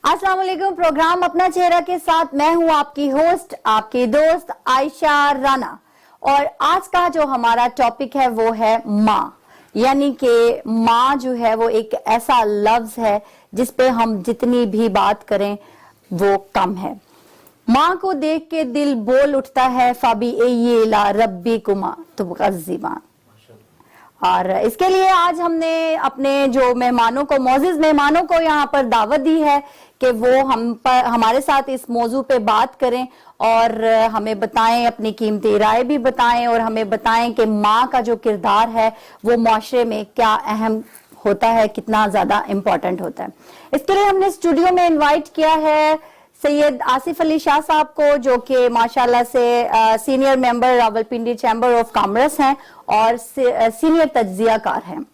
अस्सलाम वालेकुम। प्रोग्राम अपना चेहरा के साथ मैं हूं आपकी होस्ट, आपकी दोस्त आयशा राना। और आज का जो हमारा टॉपिक है वो है माँ, यानी कि माँ जो है वो एक ऐसा लफ्ज है जिस पे हम जितनी भी बात करें वो कम है। माँ को देख के दिल बोल उठता है, फाबी ए ला रब्बी कुमा तुबग़ज़िबान। और इसके लिए आज हमने अपने जो मेहमानों को, मोअज़्ज़िज़ मेहमानों को यहाँ पर दावत दी है कि वो हमारे साथ इस मौजू पे बात करें और हमें बताएं, अपनी कीमती राय भी बताएं और हमें बताएं कि माँ का जो किरदार है वो माशरे में क्या अहम होता है, कितना ज्यादा इम्पोर्टेंट होता है। इसके लिए हमने स्टूडियो में इनवाइट किया है सैयद आसिफ अली शाह साहब को, जो कि माशाल्लाह से senior member Rawalpindi chamber of commerce हैं और सीनियर तज्जियाकार हैं।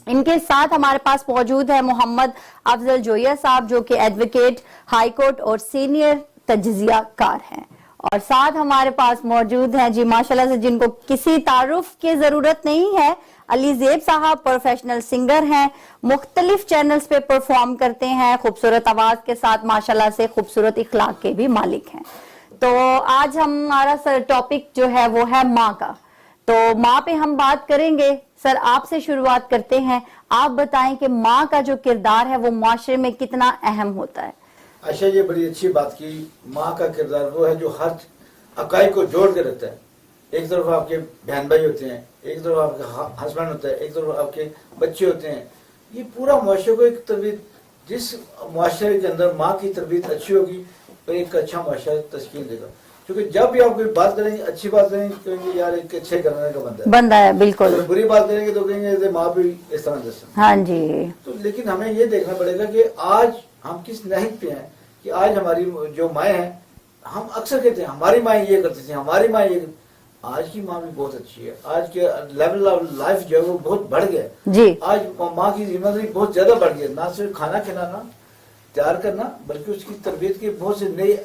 इनके साथ हमारे पास मौजूद है मोहम्मद अफजल जोया साहब, जो कि एडवोकेट हाई कोर्ट और सीनियर तज्जियाकार हैं। और साथ हमारे पास मौजूद हैं जी माशाल्लाह से, जिनको किसी तारुफ की जरूरत नहीं है, अली ज़ेब साहब प्रोफेशनल सिंगर हैं, मुख्तलिफ चैनल्स पे परफॉर्म करते हैं, खूबसूरत आवाज के साथ माशाल्लाह से खूबसूरत इखलाक के भी मालिक हैं। तो आज हमारा सर टॉपिक जो है वो है माँ का। तो माँ पे हम बात करेंगे। सर आपसे शुरुआत करते हैं, आप बताएं कि माँ का जो किरदार है वो माशरे में कितना अहम होता है। अच्छा, ये बड़ी अच्छी बात की। माँ का किरदार वो है जो हर अकाई को जोड़ के रखता है। एक तरफ आपके बहन भाई होते हैं, एक तरफ आपका हस्बैंड होता है, एक तरफ आपके बच्चे होते हैं। ये पूरा मुआशरे को एक तरबियत, जिस मुआशरे के अंदर माँ की तरबियत अच्छी होगी तो एक अच्छा मुआशरा तश्कील देगा। क्योंकि जब भी आप कोई बात करेंगे, अच्छी बात करेंगे, कहेंगे यार एक अच्छे घराने का बंदा है बिल्कुल। तो बुरी बात करेंगे तो कहेंगे माँ भी इस तरह जैसे। हाँ जी। तो लेकिन हमें ये देखना पड़ेगा कि आज हम किस नहज पे हैं, कि आज हमारी जो माएँ हैं, हम अक्सर कहते हैं हमारी माएँ ये करती थी, हमारी माएँ ये। आज की माँ भी बहुत अच्छी है। आज के लेवल ऑफ लाइफ जो है वो बहुत बढ़ गया जी। आज माँ की जिम्मेदारी बहुत ज्यादा बढ़ गई। ना सिर्फ खाना खिलाना, तैयार करना, बल्कि उसकी तरबियत के बहुत से नए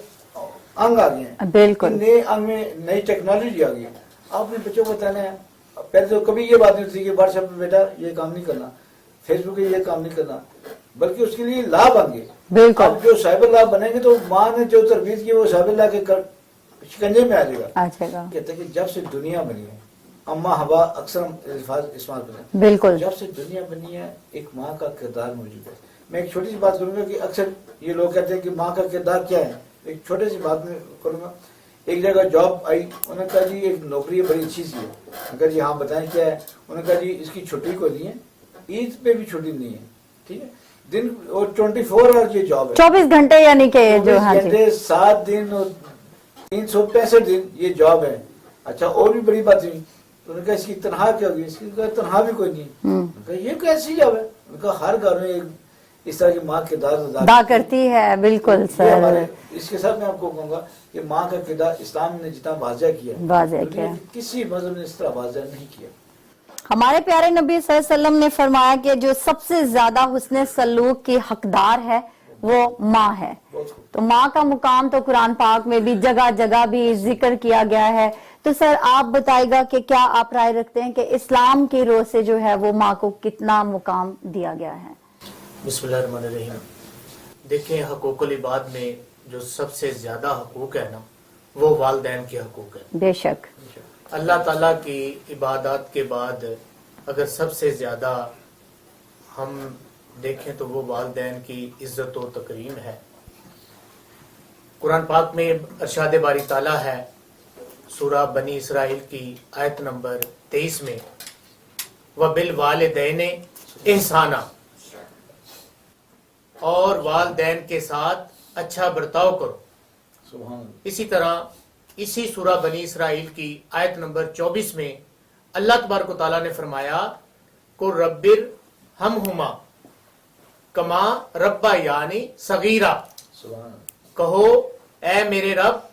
अंग आ गए हैं। बिल्कुल। नए अंग में नई टेक्नोलॉजी आ गई है। आपने बच्चों को बताना है, पहले तो कभी ये बात नहीं थी कि व्हाट्सएप में बेटा ये काम नहीं करना, फेसबुक पे ये काम नहीं करना, बल्कि उसके लिए लाभ आएंगे। बिल्कुल। अब जो साइबर लाभ बनेंगे तो माँ ने जो तरबियत की वो साइबर ला के शिकंजे में आ जाएगा। कहते हैं कि जब से दुनिया बनी है, अम्मा हवा अक्सर हम इस्तेमाल करते हैं, बिल्कुल, जब से दुनिया बनी है एक माँ का किरदार मौजूद है। मैं एक छोटी सी बात करूंगा कि अक्सर ये लोग कहते हैं कि माँ का किरदार क्या है। एक छोटी सी बात में करूंगा। एक जगह जॉब आई, उन्होंने कहा जी एक नौकरी बड़ी अच्छी सी है। उन्होंने कहा जी हाँ बताएं क्या है। उन्होंने कहा जी इसकी छुट्टी को नहीं है, ईद पे भी छुट्टी नहीं है, ठीक है, दिन और 24 आवर ये जॉब है, 24 घंटे यानी कि जो 24 घंटे 7 दिन और 365 दिन ये जॉब है। अच्छा, और भी बड़ी बात हुई, उन्होंने कहा इसकी तनख्वाह क्या होगी। इसकी तनख्वाह भी कोई नहीं। ये कैसी जॉब है। उनका हर घर में इस तरह की माँ किरदार अदा करती है। बिल्कुल सर। इसके साथ मैं आपको कहूँगा कि माँ का किरदार इस्लाम ने जितना वाज़ेह किया, किसी मज़हब ने इस तरह वाज़ेह नहीं किया। हमारे प्यारे नबी सल्लल्लाहु अलैहि वसल्लम ने फरमाया कि जो सबसे ज्यादा हुस्न सलूक की हकदार है वो माँ है। तो माँ का मुकाम तो कुरान पाक में भी जगह जगह भी जिक्र किया गया है। तो सर आप बताइएगा कि क्या आप राय रखते हैं कि इस्लाम की रोह से जो है वो माँ को कितना मुकाम दिया गया है। बिस्मिल्लाहिर्रहमानिर्रहीम। देखें, हकूकुल इबाद में जो सबसे ज्यादा हकूक है ना, वो वालिदैन के हकूक है। बेशक। अल्लाह ताला की इबादत के बाद अगर सबसे ज्यादा हम देखें तो वो वालिदैन की इज्जत और तकरीम है। कुरान पाक में इरशाद बारी ताला है, सूरा बनी इसराइल की आयत नंबर 23 में, व बिल वालिदैन इहसाना, और वालिदैन के साथ अच्छा बर्ताव करो। इसी तरह इसी सूरा बनी इसराइल की आयत नंबर 24 में अल्लाह तबारक व तआला ने फरमाया को रब्बिर हम हुमा कमा रब्बा यानी सगीरा, कहो ए मेरे रब,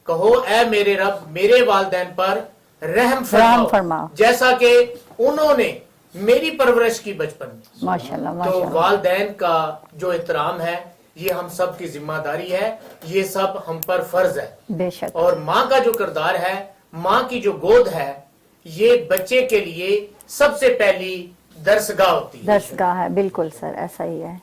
कहो ए मेरे रब मेरे वालिदैन पर रहम फरमाओ जैसा कि उन्होंने मेरी परवरिश की बचपन में। माशाल्लाह। तो वालिदैन का जो एहतराम है ये हम सब की जिम्मेदारी है, ये सब हम पर फर्ज है। बेशक। और माँ का जो किरदार है, माँ की जो गोद है, ये बच्चे के लिए सबसे पहली दरसगाह होती है। दरसगाह है, बिल्कुल सर, ऐसा ही है।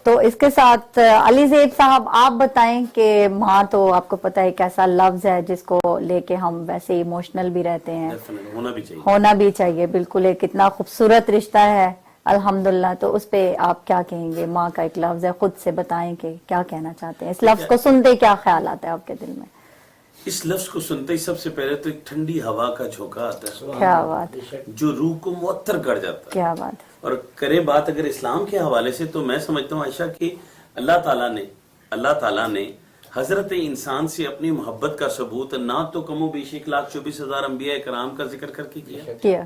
تو اس کے ساتھ علی زید صاحب آپ بتائیں کہ ماں تو آپ کو پتہ ہے ایک ایسا لفظ ہے جس کو لے کے ہم ویسے ایموشنل بھی رہتے ہیں، ہونا بھی چاہیے، بالکل ایک اتنا خوبصورت رشتہ ہے الحمدللہ. تو اس پہ آپ کیا کہیں گے؟ ماں کا ایک لفظ ہے، خود سے بتائیں کہ کیا کہنا چاہتے ہیں. اس لفظ کو سنتے کیا خیال آتا ہے آپ کے دل میں؟ اس لفظ کو سنتے ہی سب سے پہلے تو ایک ٹھنڈی ہوا کا جھونکا آتا ہے کیا بات، جو روح کو معطر کر جاتا ہے. کیا بات. اور کرے بات اگر اسلام کے حوالے سے تو میں سمجھتا ہوں عائشہ کہ اللہ تعالیٰ نے حضرت انسان سے اپنی محبت کا ثبوت نہ تو کم و بیش 1,24,000 انبیاء کرام کا ذکر کر کے کیا،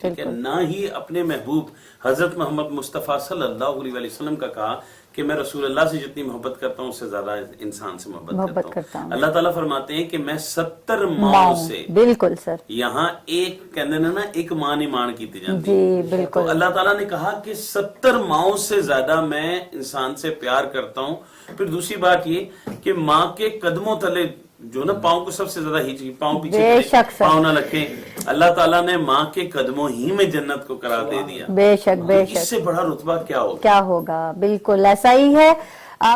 ٹھیک ہے، نہ ہی اپنے محبوب حضرت محمد مصطفیٰ صلی اللہ علیہ وسلم کا کہا کہ میں رسول اللہ سے جتنی محبت کرتا ہوں اس سے زیادہ انسان سے محبت کرتا ہوں. اللہ تعالیٰ فرماتے ہیں کہ میں 70 ماؤں سے، بالکل سر، یہاں ایک کہنے نا ایک ماں نہیں مان کی جاتی جی بالکل. تو اللہ تعالیٰ نے کہا کہ 70 ماؤں سے زیادہ میں انسان سے پیار کرتا ہوں. پھر دوسری بات یہ کہ ماں کے قدموں تلے جو نا پاؤں کو سب سے زیادہ ہی پاؤں پیچھے پاؤں نہ رکھیں، اللہ تعالیٰ نے ماں کے قدموں ہی میں جنت کو قرار دے دیا. بے شک بے شک، اس سے بڑا رتبہ کیا ہوگا. بالکل ایسا ہی ہے.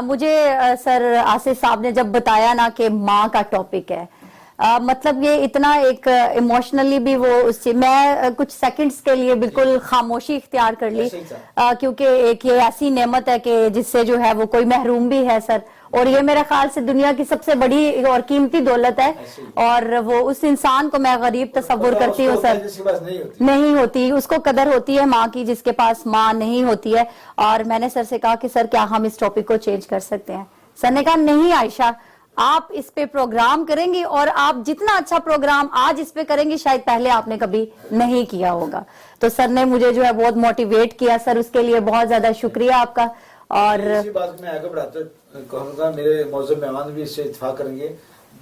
مجھے سر آصف صاحب نے جب بتایا نا کہ ماں کا ٹاپک ہے، مطلب یہ اتنا ایک ایموشنلی بھی وہ میں کچھ سیکنڈز کے لیے بالکل خاموشی اختیار کر لی، کیونکہ ایک یہ ایسی نعمت ہے کہ جس سے جو ہے وہ کوئی محروم بھی ہے سر، اور یہ میرے خیال سے دنیا کی سب سے بڑی اور قیمتی دولت ہے، اور وہ اس انسان کو میں غریب تصور کرتی ہوں سر، نہیں ہوتی، اس کو قدر ہوتی ہے ماں کی جس کے پاس ماں نہیں ہوتی ہے. اور میں نے سر سے کہا کہ سر کیا ہم اس ٹاپک کو چینج کر سکتے ہیں؟ سر نے کہا نہیں عائشہ، آپ اس پہ پروگرام کریں گی اور آپ جتنا اچھا پروگرام آج اس پہ کریں گی شاید پہلے آپ نے کبھی نہیں کیا ہوگا. تو سر نے مجھے جو ہے بہت موٹیویٹ کیا سر، اس کے لیے بہت زیادہ شکریہ آپ کا. اور اسی بات میں آگے بڑھاتے کہوں گا، میرے موضوع مہمان بھی اس سے اتفاق کریں گے،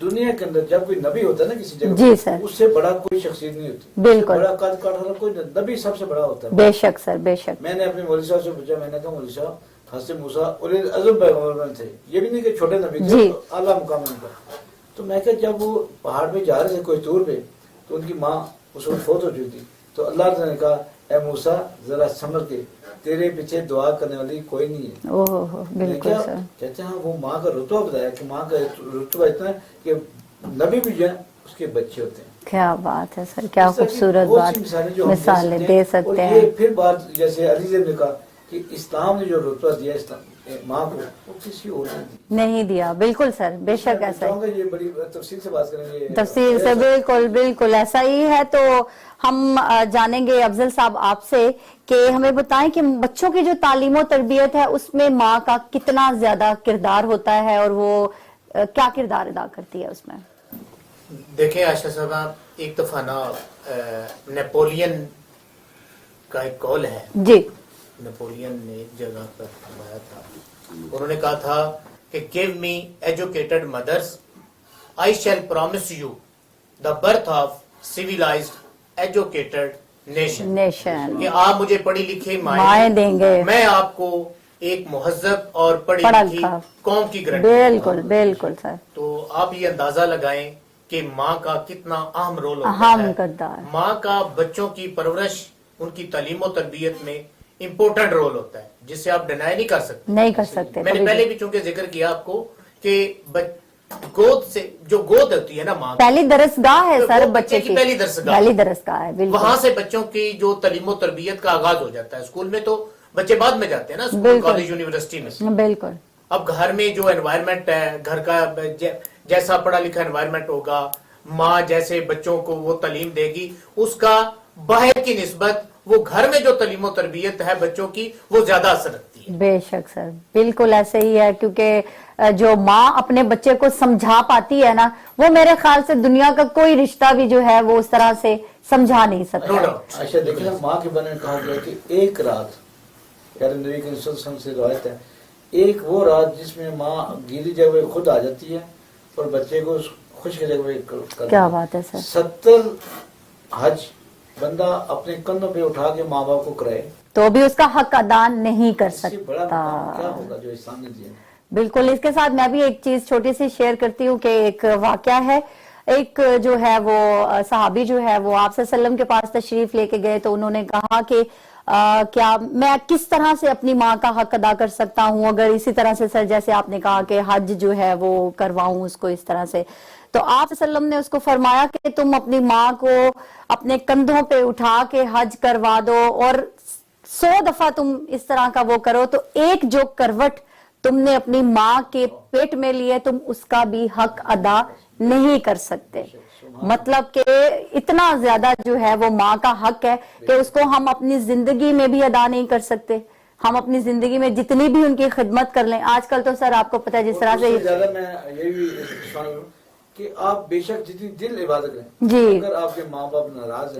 دنیا کے اندر جب کوئی نبی ہوتا ہے نا کسی جگہ، جی سر، اس سے بڑا کوئی شخصیت نہیں ہوتی، بالکل، بڑا قد کاٹ والا کوئی نبی سب سے بڑا ہوتا ہے. بے شک سر، بے شک. میں نے اپنے مولوی صاحب سے پوچھا، میں نے کہا مولوی صاحب حضرت موسیٰ اولی العزم پیغمبر تھے، یہ بھی نہیں کہ چھوٹے نبی تھے، اعلیٰ مقام ان کا. تو میں کہ جب وہ پہاڑ پہ جا رہے تھے کوئی طور پہ، تو ان کی ماں اس وقت فوت ہو چکی تھی. تو اللہ تعالیٰ نے کہا اے موسیٰ ذرا سمجھ کے، تیرے پیچھے دعا کرنے والی کوئی نہیں ہے. بالکل سر. کہتے ہیں وہ ماں کا رتبہ بتایا کہ ماں کا رتبہ اتنا ہے کہ نبی بھی جو ہے اس کے بچے ہوتے ہیں. کیا بات ہے سر، کیا خوبصورت بات، مثالیں دے سکتے ہیں. پھر بات جیسے علی زیب نے کہا کہ اسلام نے جو رتبہ دیا ماں کو وہ کسی اور نہیں دیا. بالکل سر، بے شک ایسا ہی. یہ بڑی تفصیل سے بات کریں گے، تفصیل سے، بالکل بالکل ایسا ہی ہے. تو ہم جانیں گے افضل صاحب آپ سے کہ ہمیں بتائیں کہ بچوں کی جو تعلیم و تربیت ہے اس میں ماں کا کتنا زیادہ کردار ہوتا ہے اور وہ کیا کردار ادا کرتی ہے اس میں؟ دیکھیں عائشہ صاحبہ، ایک دفعہ نا نیپولین کا ایک قول ہے، جی، نیپولین نے ایک جگہ پر فرمایا تھا، انہوں نے کہا تھا کہ give me educated mothers, I shall promise you the birth of civilized educated nation. کہ آپ مجھے پڑھی لکھی مائیں دیں گے، میں آپ کو ایک مہذب اور پڑھی لکھی قوم کی گارنٹی. بالکل بالکل سر. تو آپ یہ اندازہ لگائیں کہ ماں کا کتنا اہم رول ہوتا اہم ہے. کردار. ماں کا بچوں کی پرورش، ان کی تعلیم و تربیت میں امپورٹنٹ رول ہوتا ہے، جس سے آپ ڈینائی نہیں کر سکتے. نہیں کر سکتے. میں نے پہلے بھی چونکہ ذکر کیا آپ کو کہ گود سے جو گود ہوتی ہے نا ماں، پہلی درسگاہ ہے سر بچے کی، پہلی درسگاہ ہے. بالکل. وہاں سے بچوں کی جو تعلیم و تربیت کا آغاز ہو جاتا ہے. اسکول میں تو بچے بعد میں جاتے ہیں نا، اسکول، کالج، یونیورسٹی میں. بالکل. اب گھر میں جو انوائرمنٹ ہے، گھر کا جیسا پڑھا لکھا انوائرمنٹ ہوگا، ماں جیسے بچوں کو وہ تعلیم دے گی، اس کا باہر کی نسبت وہ گھر میں جو تعلیم و تربیت ہے بچوں کی وہ زیادہ اثر رکھتی ہے. بے شک سر، بالکل ایسے ہی ہے. کیونکہ جو ماں اپنے بچے کو سمجھا پاتی ہے نا، وہ میرے خیال سے دنیا کا کوئی رشتہ بھی جو ہے وہ اس طرح سے سمجھا نہیں سکتا. اچھا دیکھیں نا، ماں کے بارے میں کہا گیا کہ ایک رات، یعنی نبی کے صلی اللہ علیہ وسلم سے روایت ہے، ایک وہ رات جس میں ماں گیلی جگہ خود آ جاتی ہے اور بچے کو خوش کی جگہ. کیا بات ہے سر. 70 حج بندہ اپنے کندھوں پہ اٹھا کے ماں باپ کو کرائے تو بھی اس کا حق ادا نہیں کر سکتا. بڑا مقام کیا ہوگا جو اسلام نے دیا. بالکل. اس کے ساتھ میں بھی ایک چیز چھوٹی سی شیئر کرتی ہوں کہ ایک واقعہ ہے. ایک جو ہے وہ صحابی جو ہے وہ آپ صلی اللہ علیہ وسلم کے پاس تشریف لے کے گئے تو انہوں نے کہا کہ کیا میں کس طرح سے اپنی ماں کا حق ادا کر سکتا ہوں؟ اگر اسی طرح سے سر جیسے آپ نے کہا کہ حج جو ہے وہ کرواؤں اس کو اس طرح سے، تو آپ صلی اللہ علیہ وسلم نے اس کو فرمایا کہ تم اپنی ماں کو اپنے کندھوں پہ اٹھا کے حج کروا دو، اور 100 دفعہ تم اس طرح کا وہ کرو تو ایک جو کروٹ تم نے اپنی ماں کے پیٹ میں لیے تم اس کا بھی حق ادا نہیں کر سکتے. مطلب کہ اتنا زیادہ جو ہے وہ ماں کا حق ہے کہ اس کو ہم اپنی زندگی میں بھی ادا نہیں کر سکتے. ہم اپنی زندگی میں جتنی بھی ان کی خدمت کر لیں، آج کل تو سر آپ کو پتہ ہے جس طرح سے زیادہ میں یہ بھی سوال ہوں کہ آپ بے شک جتنی دل عبادت کریں، جی اگر آپ کے ماں باپ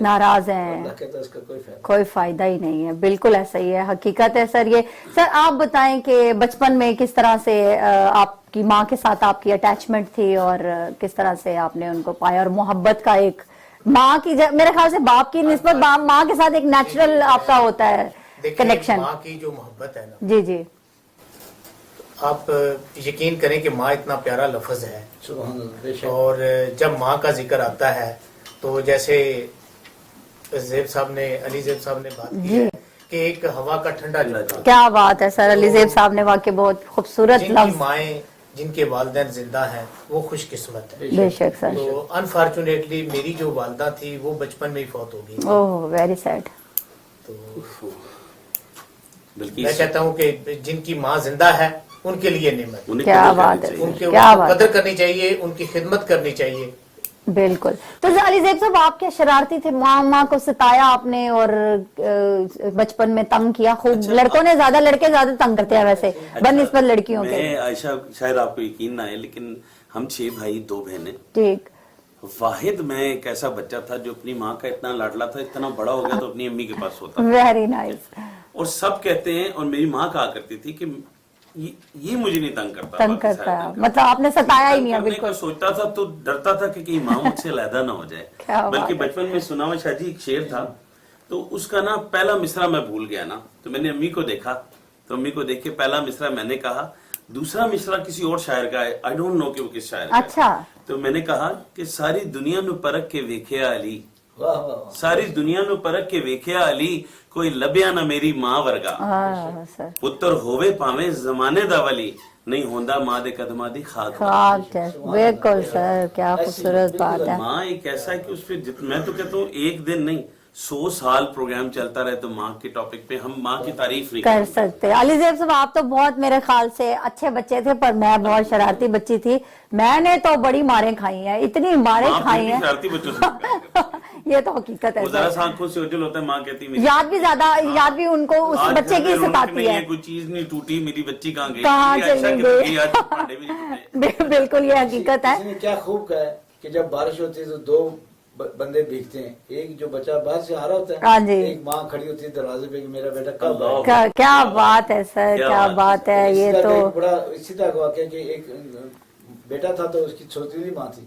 ناراض ہیں، اللہ کہتا ہے اس کا کوئی فائدہ ہی نہیں ہے. بالکل ایسا ہی ہے، حقیقت ہے سر. یہ سر آپ بتائیں کہ بچپن میں کس طرح سے آپ کی ماں کے ساتھ آپ کی اٹیچمنٹ تھی اور کس طرح سے آپ نے ان کو پایا، اور محبت کا ایک ماں کی میرے خیال سے باپ کی نسبت ماں کے ساتھ ایک نیچرل آپ کا ہوتا ہے کنیکشن. ماں کی جو محبت ہے نا، جی جی آپ یقین کریں کہ ماں اتنا پیارا لفظ ہے، سبحان اللہ، بے شک. اور جب ماں کا ذکر آتا ہے تو جیسے زیب صاحب نے علی زیب صاحب نے بات کی ہے کہ ایک ہوا کا ٹھنڈا جھونکا. کیا بات ہے سر، علی زیب صاحب نے واقعی بہت خوبصورت جن کی لفظ. مائیں جن کے والدین زندہ ہیں وہ خوش قسمت ہے. بے شک سر. تو انفارچونیٹلی میری جو والدہ تھی وہ بچپن میں ہی فوت ہو گئی. اوہ ویری سیڈ. تو بلکہ میں کہتا ہوں کہ جن کی ماں زندہ ہے ان کے لیے نعمت، انہیں کیا قدر بات کرنی ہے. چاہیے. ان کے کیا بات قدر کرنی چاہیے، ان کی خدمت کرنی چاہیے. بالکل. تو علی زیب صاحب آپ کیا شرارتی تھے؟ ماں کو ستایا آپ نے اور بچپن میں تنگ کیا خوب؟ لڑکوں نے زیادہ، لڑکے زیادہ تنگ کرتے ہیں ویسے بنسبت لڑکیوں کے. میں عائشہ شاید آپ کو یقین نہ ہے لیکن ہم 6 بھائی 2 بہنیں. ٹھیک. واحد میں ایک ایسا بچہ تھا جو اپنی ماں کا اتنا لاڈلا تھا، اتنا بڑا ہو گیا تو اپنی امی کے پاس ہوتا. Very nice. اور سب کہتے ہیں، اور میری ماں کہا کرتی تھی کہ یہ مجھے نہیں تنگ کرتا. تنگ کرتا ہے، مطلب آپ نے ستایا ہی نہیں ہے. بالکل سوچتا تھا تو ڈرتا تھا کہ ماں مجھ سے علیحدہ نہ ہو جائے. بلکہ بچپن میں سنا ہوا شاہ جی ایک شعر تھا، تو اس کا نا پہلا مصرع میں بھول گیا نا، تو میں نے امی کو دیکھا، تو امی کو دیکھ کے پہلا مصرع میں نے کہا، دوسرا مصرع کسی اور شاعر کا ہے، آئی ڈونٹ نو کہ وہ کس شاعر کا ہے. اچھا. تو میں نے کہا کہ ساری دنیا نو پرکھ کے ویکھیا علی، واہ واہ. ساری دنیا نو پرکھ کے ویکھیا علی، کوئی لبیا نہ میری ماں ورگا. سر پتر ہووے پاویں زمانے دا ولی، نہیں ہوندا ماں دے قدماں دی خاک. خاک ہے. بالکل سر، کیا خوبصورت بات ہے. ماں ایک ایسا ہے کہ اس پہ میں تو کہتا ہوں 1 دن نہیں 100 سال پروگرام چلتا رہے تو ماں کے ٹاپک پہ ہم ماں کی تعریف نہیں کر سکتے. علی زیب صاحب آپ تو بہت میرے خیال سے اچھے بچے تھے، پر میں بہت شرارتی بچی تھی. میں نے تو بڑی ماریں کھائی ہیں، اتنی ماریں کھائی ہیں. شرارتی بچوں سے یہ تو حقیقت ہے. ذرا سا آنکھوں سے اوجھل ہوتا ہے، ماں کہتی میری یاد بھی زیادہ، یاد بھی ان کو اس بچے کی ستاتی ہے. کوئی چیز نہیں ٹوٹی، میری بچی کہاں گئی، کہاں چلی گئی. گئی. بالکل یہ حقیقت ہے. اس نے کیا خوب کہا ہے کہ جب بارش ہوتی ہے تو 2 بندے بھیگتے ہیں، ایک جو بچہ باہر سے آ رہا ہوتا ہاں ہے، جی. ایک ماں کھڑی ہوتی ہے دروازے پہ کہ میرا بیٹا کب آئے گا. کیا بات ہے سر، کیا بات ہے. یہ تو بڑا اسی طرح کا واقعہ کہ ایک بیٹا تھا تو اس کی سوتیلی ماں تھی،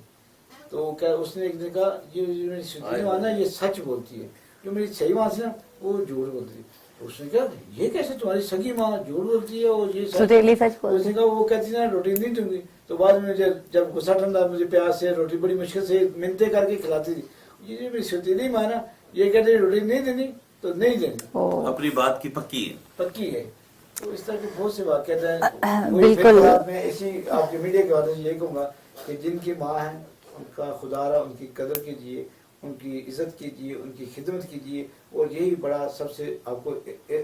تو کیا اس نے ایک نے کہا یہ میری سوتیلی ماں نا یہ سچ بولتی ہے، جو میری صحیح ماں تھی نا وہ جھوٹ بولتی ہے. اس نے کہا یہ کیسے تمہاری سگی ماں جھوٹ بولتی ہے اور یہ سوتیلی سچ بولتی ہے. اس نے کہا وہ کہتی نا روٹی نہیں دوں گی. تو بعد میں جب غصہ ٹھنڈا مجھے پیاس سے روٹی بڑی مشکل سے منتیں کر کے کھلاتی تھی. یہ میری سوتیلی ماں نا یہ کہتے ہیں روٹی نہیں دینی تو نہیں دینی، اپنی بات کی پکی ہے، پکی ہے. تو اس طرح کے بہت سے واقعات ہیں. بالکل. میں اسی آپ کے میڈیا کے حوالے سے یہی کہوں گا کہ جن کی ماں ہیں ان کا خدا را ان کی قدر کیجیے، ان کی عزت کیجیے، ان کی خدمت کیجیے، اور یہی بڑا سب سے آپ کو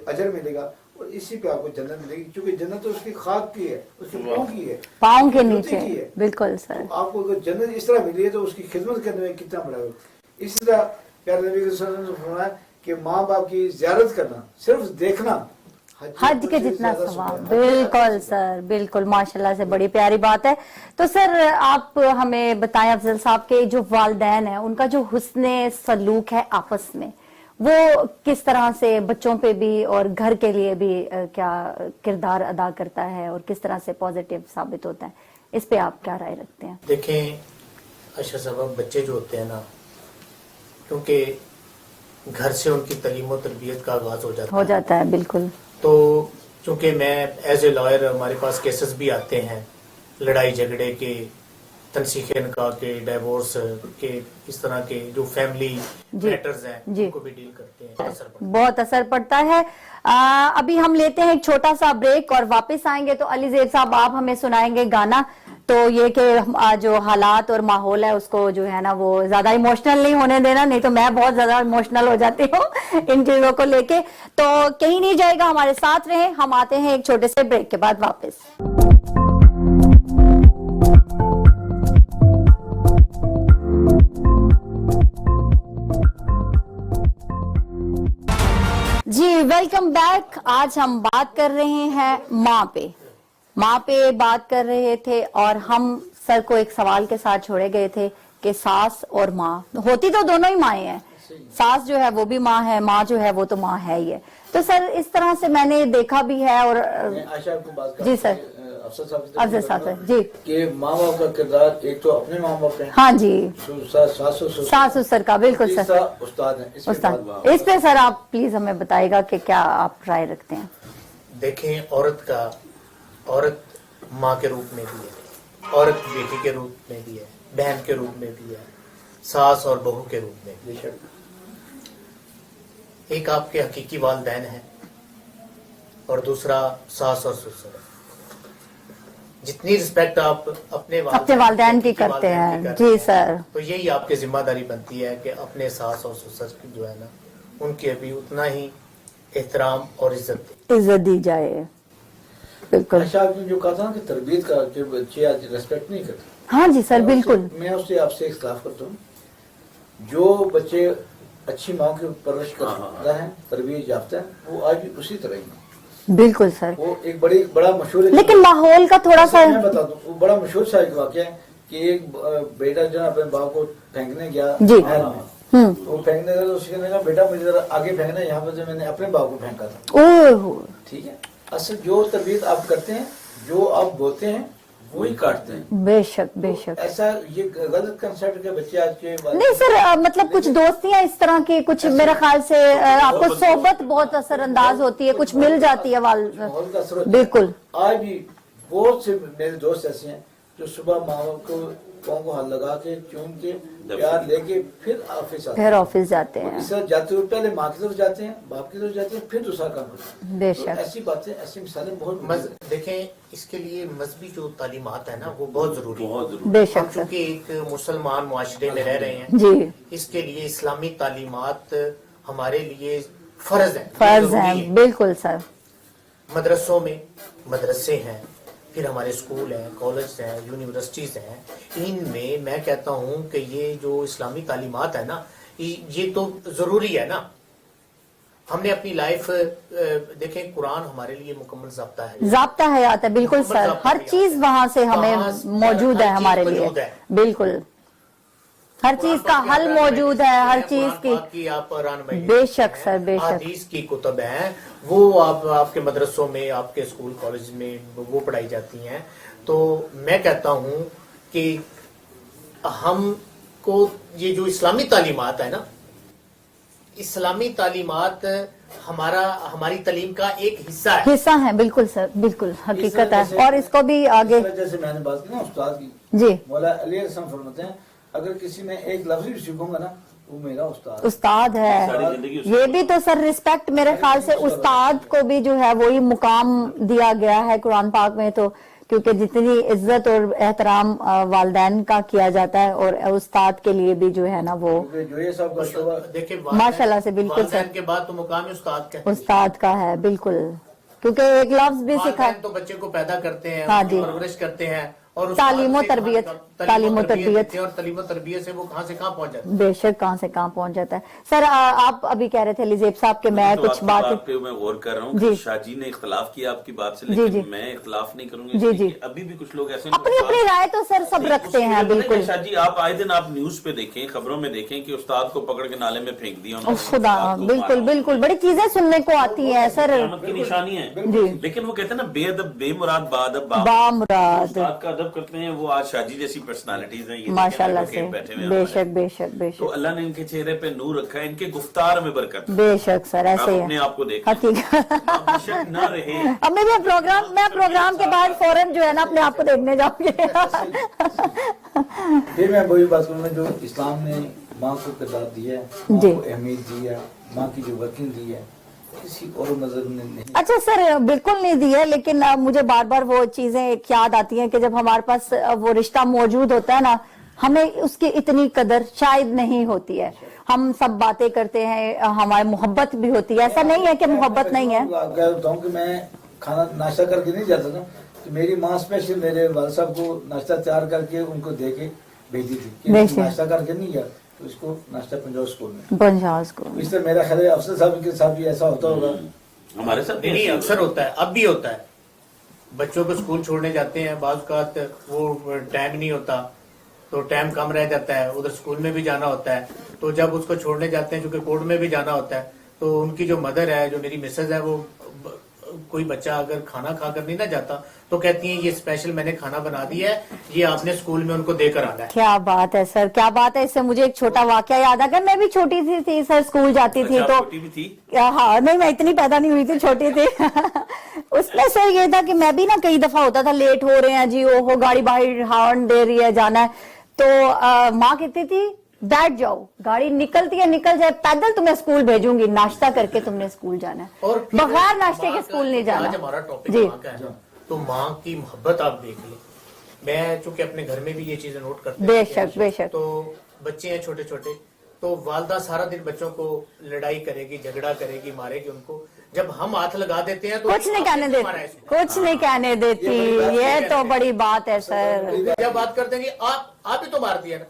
اجر ملے گا، اور اسی پہ آپ کو جنت ملے گی، کیونکہ جنت تو اس کی خاک کی ہے، اس کے پاؤں کی ہے، پاؤں کے جوتی نیچے. کی ہے. بالکل سر. تو آپ کو اگر جنت اس طرح ملی ہے تو اس کی خدمت کرنے میں کتنا بڑا ہوگا. اسی طرح پیارے نبی صلی اللہ علیہ وسلم نے فرمایا کہ ماں باپ کی زیارت کرنا، صرف دیکھنا حج کے جتنا ثواب. بالکل سر، بالکل ماشاءاللہ سے بڑی پیاری بات ہے. تو سر آپ ہمیں بتائیں افضل صاحب کے جو والدین ہیں ان کا جو حسن سلوک ہے آپس میں، وہ کس طرح سے بچوں پہ بھی اور گھر کے لیے بھی کیا کردار ادا کرتا ہے اور کس طرح سے پازیٹیو ثابت ہوتا ہے، اس پہ آپ کیا رائے رکھتے ہیں؟ دیکھیں اچھا صاحب، بچے جو ہوتے ہیں نا، کیونکہ گھر سے ان کی تعلیم و تربیت کا آغاز ہو جاتا ہے. بالکل. تو چونکہ میں ایز اے لائر ہمارے پاس کیسز بھی آتے ہیں لڑائی جھگڑے کے، तनसीख निकाह के, डाइवोर्स के, इस तरह के जो फैमिली मैटर्स हैं जी। उनको भी डील करते हैं। असर पड़ता बहुत असर पड़ता है। अभी हम लेते हैं एक छोटा सा ब्रेक और वापस आएंगे तो अली ज़ेब साहब आप हमें सुनाएंगे गाना। तो ये कि जो हालात और माहौल है उसको जो है ना वो ज्यादा इमोशनल नहीं होने देना, नहीं तो मैं बहुत ज्यादा इमोशनल हो जाती हूँ इन चीजों को लेके। तो कहीं नहीं जाएगा, हमारे साथ रहे। हम आते हैं एक छोटे से ब्रेक के बाद वापस। जी वेलकम बैक। आज हम बात कर रहे हैं माँ पे बात कर रहे थे और हम सर को एक सवाल के साथ छोड़े गए थे कि सास और माँ होती तो दोनों ही माएँ हैं, सास जो है वो भी माँ है, माँ जो है वो तो माँ है ही है। तो सर इस तरह से मैंने देखा भी है। और आशा आपको बात जी सर, अफजल साहब जी, कि माँ बाप का किरदार एक तो अपने माँ बाप है, हाँ जी, सास ससुर का, बिल्कुल सर, उस्ताद है। उस्ताद। इस पे सर आप प्लीज हमें बताइएगा कि क्या आप राय रखते हैं। देखें, औरत माँ के रूप में भी है, औरत बेटी के रूप में भी है, बहन के रूप में भी है, सास और बहू के रूप में भी है। एक आपके हकीकी वालिदैन है और दूसरा सास और ससुर। जितनी रिस्पेक्ट आप अपने वालिदैन की करते हैं जी सर, तो यही आपकी जिम्मेदारी बनती है कि अपने सास और ससुर की जो है ना उनके भी उतना ही एहतराम और इज्जत दी जाए। बिल्कुल। अच्छा, आपने जो कहा था ना कि तरबियत का जो बच्चे आज रेस्पेक्ट नहीं करते, हाँ जी सर, बिल्कुल। मैं उससे आपसे इख्तिलाफ करता हूँ। जो बच्चे अच्छी माँ की परवरिश करता है, तरबियत याफ्ता है, वो आज भी उसी तरह ही है। बिल्कुल सर। वो एक बड़ा मशहूर, लेकिन माहौल का थोड़ा सा मैं बता दूं, वो बड़ा मशहूर सा एक वाक़या है कि एक बेटा जो अपने बाप को फेंकने गया जी। नहर में, वो फेंकने गया तो उसके ने कहा बेटा मुझे जरा आगे फेंकना, यहाँ पर जो मैंने अपने बाप को फेंका था। ओह, ठीक है, असल जो तरबियत आप करते हैं, जो आप बोलते हैं वही काटते हैं। बेशक बेशक। ऐसा ये गलत कंसेप्ट के बच्चे आज के नहीं सर, मतलब कुछ दोस्तियां इस तरह की, कुछ मेरे ख्याल से आपको सोबत बहुत असरअंदाज होती है, कुछ मिल जाती है माहौल का असर होता है। बिल्कुल। आज भी बहुत से मेरे दोस्त ऐसे हैं जो सुबह माँ बाप को पाँव को हाथ लगा के चूम के प्यार लेके फिर ऑफिस जाते हैं। इस तरह जाते हुए पहले माँ की तरफ जाते हैं, बाप की तरफ जाते हैं, फिर दूसरा काम करते हैं। बेशक। तो ऐसी बातें, ऐसी मिसालें बहुत देखें, इसके लिए मजहबी जो तालीमात है ना वो बहुत जरूरी है। बेशक हम सर। चूंकि एक मुसलमान मुआशरे में रह रहे हैं जी, इसके लिए इस्लामी तालीमात हमारे लिए फर्ज है, फर्ज है। बिल्कुल सर। मदरसों में मदरसे हैं, फिर हमारे स्कूल हैं, कॉलेज हैं, यूनिवर्सिटीज हैं। इनमें मैं कहता हूँ कि ये जो इस्लामी तालीमात है ना ये तो जरूरी है ना। हमने अपनी लाइफ देखें, कुरान हमारे लिए मुकम्मल ज़ाब्ता है, हयात है। बिल्कुल सर, हर चीज वहाँ से हमें मौजूद है, हमारे लिए बिल्कुल हर चीज का हल मौजूद है, हर चीज की आप बेशक सर, बेशक। हदीस की कुतुब हैं, वो आपके मदरसों में, आपके स्कूल कॉलेज में वो पढ़ाई जाती हैं। तो मैं कहता हूँ कि हमको ये जो इस्लामी तालीमात है ना, इस्लामी तालीमात हमारी तालीम का एक हिस्सा है। बिल्कुल सर, बिल्कुल हकीकत है। और इसको भी आगे, जैसे मैंने बात की ना उस्ताद की, जी, मौला अली हसन फरमाते हैं अगर किसी ने एक लफ्ज भी सीखूंगा ना वो मेरा उस्ताद है। ये भी तो सर रिस्पेक्ट, मेरे ख्याल से उस्ताद को भी जो है वही मुकाम दिया गया है कुरान पाक में। तो क्योंकि जितनी इज्जत और एहतराम वालिदैन का किया जाता है, और उस्ताद के लिए भी जो है ना वो जो ये सब का देखिए माशाल्लाह से बिल्कुल सर के बाद तो मुकाम उस्ताद का है। बिल्कुल, क्योंकि एक लफ्ज भी सिखा तो बच्चे को पैदा करते हैं, हाँ जी, परवरिश करते हैं और तालीम और तरबियत और तालीम और तरबियत से वो कहाँ से कहाँ पहुंच जाता है। बेशक कहाँ से कहाँ पहुंच जाता है। सर आप अभी कह रहे थे लिजेब साहब के मैं तो कुछ बात पे मैं गौर कर रहा हूँ कि शाजी ने इख्तलाफ किया आपकी बात से, लेकिन मैं इख्तलाफ नहीं करूंगी। जी जी, अभी भी कुछ लोग ऐसे अपनी अपनी राय तो सर सब रखते हैं। बिल्कुल शाजी, आप आए दिन आप न्यूज पे देखें, खबरों में देखें कि उस्ताद को पकड़ के नाले में फेंक दिया खुदा, बिल्कुल बिल्कुल बड़ी चीजें सुनने को आती है सर, की निशानी है। लेकिन वो कहते हैं ना बेअदब बेमुराद बादब बामुराद, उस्ताद का अदब करते हैं। वो शाजी जैसी पर्सनालिटीज हैं, ये माशाल्लाह से, बैठे हुए बेशक बेशक बेशक। तो अल्लाह ने इनके चेहरे पे नूर रखा है, इनके गुफ्तार में बरकत। बेशक सर, ऐसे ही अपने आप को देखें, हकीकत ना रहे। अब मैं प्रोग्राम के बाद फौरन जो है ना अपने आप को देखने जाऊंगी। फिर मैं वही बात करूँगा जो इस्लाम ने माँ को किरदार दिया है, माँ जी। को अहमियत दी है, माँ की जो वर्किंग दी है, किसी और मजहब ने नहीं। अच्छा सर, बिल्कुल नहीं दी है, लेकिन मुझे बार बार वो चीजें एक याद आती हैं कि जब हमारे पास वो रिश्ता मौजूद होता है ना, हमें उसकी इतनी कदर शायद नहीं होती है। हम सब बातें करते हैं, हमारी मोहब्बत भी होती है, ऐसा नहीं है कि मोहब्बत नहीं है। बताऊँ कि मैं खाना नाश्ता करके नहीं जाता था, तो मेरी माँ स्पेशल मेरे वाले साहब को नाश्ता तैयार करके उनको दे के भेजी थी कि बेशक। नाश्ता करके नहीं गया तो इसको नाश्ता पंजाब स्कूल में। पंजाब को इस तरह मेरा ख्याल है अफसर साहब के साथ भी ऐसा होता होगा। हमारे साथ नहीं, अक्सर होता है, अब भी होता है। बच्चों को स्कूल छोड़ने जाते हैं, बाज़ औक़ात वो टाइम नहीं होता तो टाइम कम रह जाता है, उधर स्कूल में भी जाना होता है, तो जब उसको छोड़ने जाते हैं, चूंकि कोर्ट में भी जाना होता है, तो उनकी जो मदर है, जो मेरी मिसेज है, वो कोई बच्चा अगर खाना खाकर नहीं ना जाता तो कहती हैं ये स्पेशल मैंने खाना बना दिया है, ये आपने स्कूल में उनको देकर आना है। क्या बात है सर, क्या बात है। इससे मुझे एक छोटा वाकया याद आ गया। मैं भी छोटी सी थी सर, स्कूल जाती थी अच्छा, तो छोटी भी थी? हाँ, नहीं मैं इतनी पैदा नहीं हुई थी, छोटी थी। उसमें सर ये था कि मैं भी ना कई दफा होता था लेट हो रहे हैं जी, ओहो गाड़ी बाहर हॉर्न दे रही है, जाना है, तो माँ कहती थी बैठ जाओ, गाड़ी निकलती है निकल जाए, पैदल तुम्हें स्कूल भेजूंगी, नाश्ता करके तुमने स्कूल जाना है, और फिर बगैर नाश्ते माँ के का- स्कूल नहीं जाना। आज हमारा टॉपिक जी माँ का है, तो माँ की मोहब्बत आप देख लें। मैं चूंकि अपने घर में भी ये चीजें नोट करते बेशक, बेशक। तो बच्चे हैं छोटे छोटे, तो वालदा सारा दिन बच्चों को लड़ाई करेगी, झगड़ा करेगी, मारेगी उनको। जब हम हाथ लगा देते हैं तो कुछ नहीं कहने देती, कुछ नहीं कहने देती, ये तो बड़ी बात है सर। जब बात करते हैं कि आप ही तो मार दिया ना,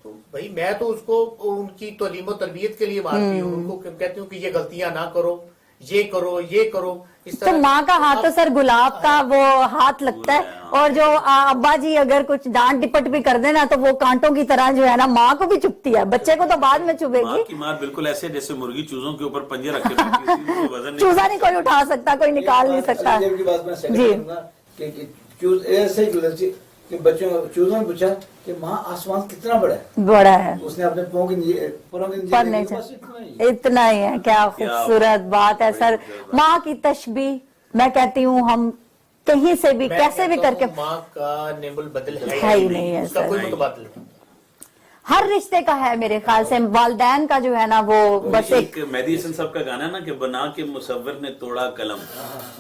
तो भाई मैं तो उसको उनकी तालीम और तरबियत के लिए मारती हूँ, उनको कहती हूँ कि ये गलतियां ना करो, ये करो, ये करो, इस तो तरह। माँ का हाथ तो सर गुलाब का वो हाथ लगता है, और जो अब्बा जी अगर कुछ डांट डिपट भी कर देना तो वो कांटों की तरह जो है ना माँ को भी चुभती है, बच्चे को तो बाद में माँ चुभेगी। की मार बिल्कुल ऐसे जैसे मुर्गी चूजों के ऊपर पंजे रख के बैठी होती है, उसको वजन नहीं। चूजा नहीं कोई उठा सकता, कोई निकाल नहीं सकता। अली जेब की बात मैं सेकंड जी। करूंगा कि चूज ऐसे ही लड़की कि बच्चों चूजों ने पूछा कि माँ आसमान कितना बड़ा है, बड़ा है उसने अपने पैरों के नीचे पर नहीं बस इतना ही। इतना ही है। क्या खूबसूरत बात है सर। माँ की तशबीह मैं कहती हूँ हम कहीं से भी मैं कैसे भी कहता करके, हूँ, माँ का नेमुल बदल है ही नहीं है उसका सर। कोई मुतबादल नहीं। हर रिश्ते का है मेरे ख्याल से। वालदैन का जो है ना वो बस एक एक मेहदी हसन साहब का गाना है ना कि बना के मुसव्विर ने तोड़ा कलम,